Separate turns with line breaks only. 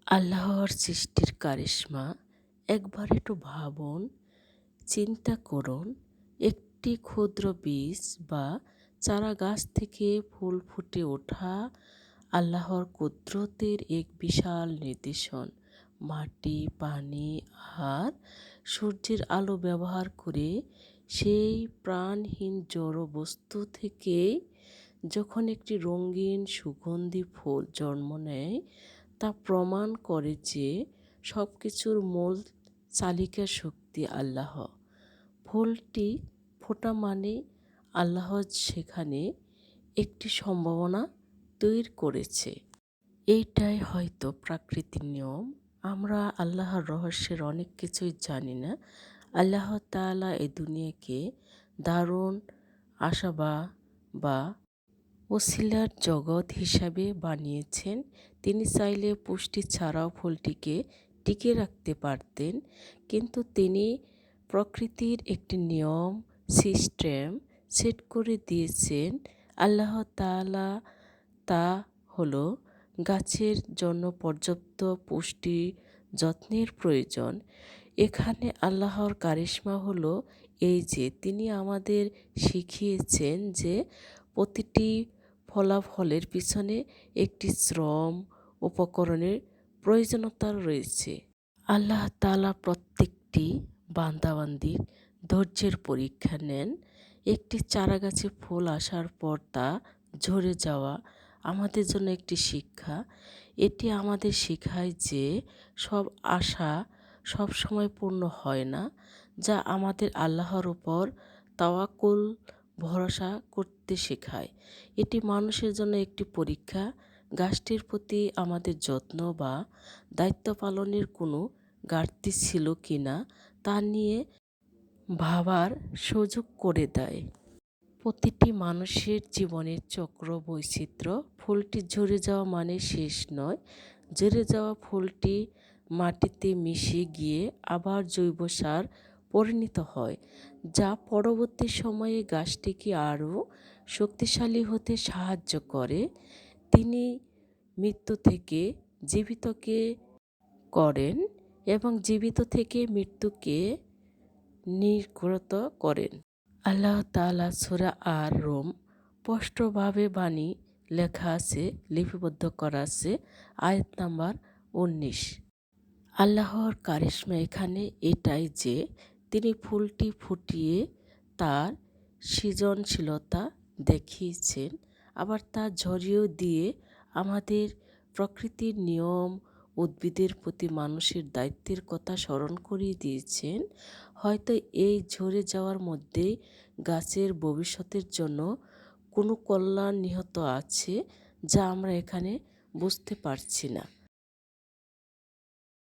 আল্লাহর সৃষ্টির কারিশমা একবার একটু ভাবুন, চিন্তা করুন। একটি ক্ষুদ্র বীজ বা চারা গাছ থেকে ফুল ফুটে ওঠা আল্লাহর কুদরতের এক বিশাল নিদর্শন। মাটি, পানি আর সূর্যের আলো ব্যবহার করে সেই প্রাণহীন জড় বস্তু থেকে যখন একটি রঙিন সুগন্ধি ফুল জন্ম নেয়, তা প্রমাণ করে যে সব কিছুর মূল চালিকা শক্তি আল্লাহ। ফুলটি ফোটা মানে আল্লাহ সেখানে একটি সম্ভাবনা তৈরি করেছে। এইটাই হয়তো প্রাকৃতিক নিয়ম। আমরা আল্লাহর রহস্যের অনেক কিছুই জানি না। আল্লাহ তাআলা এই দুনিয়াকে দারুণ আশাবা বা ওসিলার জগৎ হিসাবে বানিয়েছেন। তিনি চাইলে পুষ্টি ছাড়াও ফুলটিকে টিকে রাখতে পারতেন, কিন্তু তিনি প্রকৃতির একটি নিয়ম সিস্টেম সেট করে দিয়েছেন। আল্লাহ তাআলা তা হলো গাছের জন্য পর্যাপ্ত পুষ্টি যত্নের প্রয়োজন। এখানে আল্লাহর কারিশমা হলো এই যে তিনি আমাদের শিখিয়েছেন যে প্রতিটি ফলাফলের পিছনে একটি শ্রম উপকরণের প্রয়োজনীয়তা রয়েছে। আল্লাহ তাআলা প্রত্যেকটি বান্দাবান্দির ধৈর্যের পরীক্ষা নেন। একটি চারাগাছে ফুল আসার পর তা ঝরে যাওয়া আমাদের জন্য একটি শিক্ষা। এটি আমাদের শেখায় যে সব আশা সব সময় পূর্ণ হয় না, যা আমাদের আল্লাহর উপর তাওয়াক্কুল ভরসা করতে শেখায়। এটি মানুষের জন্য একটি পরীক্ষা। গাছটির প্রতি আমাদের যত্ন বা দায়িত্ব পালনের কোনো ঘাটতি ছিল কিনা তা নিয়ে ভাবার সুযোগ করে দেয়। প্রতিটি মানুষের জীবনের চক্র বৈচিত্র্য। ফুলটি ঝরে যাওয়া মানে শেষ নয়। ঝরে যাওয়া ফুলটি মাটিতে মিশে গিয়ে আবার জৈব সার পরিণত হয়, যা পরবর্তী সময়ে গাছটিকে আরও শক্তিশালী হতে সাহায্য করে। তিনি মৃত্যু থেকে জীবিতকে করেন এবং জীবিত থেকে মৃত্যুকে নির্গত করেন। আল্লাহ তাআলা সূরা আর-রুম স্পষ্টভাবে বাণী লেখা আছে, লিপিবদ্ধ করা আছে, আয়াত নাম্বার 19। আল্লাহর কারিশমা এখানে এটাই যে তিনি ফুলটি ফুটিয়ে তার সৃজনশীলতা দেখিয়েছেন, আবার তা ঝরিয়েও দিয়ে আমাদের প্রকৃতির নিয়ম, উদ্ভিদের প্রতি মানুষের দায়িত্বের কথা স্মরণ করিয়ে দিয়েছেন। হয়তো এই ঝরে যাওয়ার মধ্যেই গাছের ভবিষ্যতের জন্য কোনো কল্যাণ নিহিত আছে, যা আমরা এখানে বুঝতে পারছি না।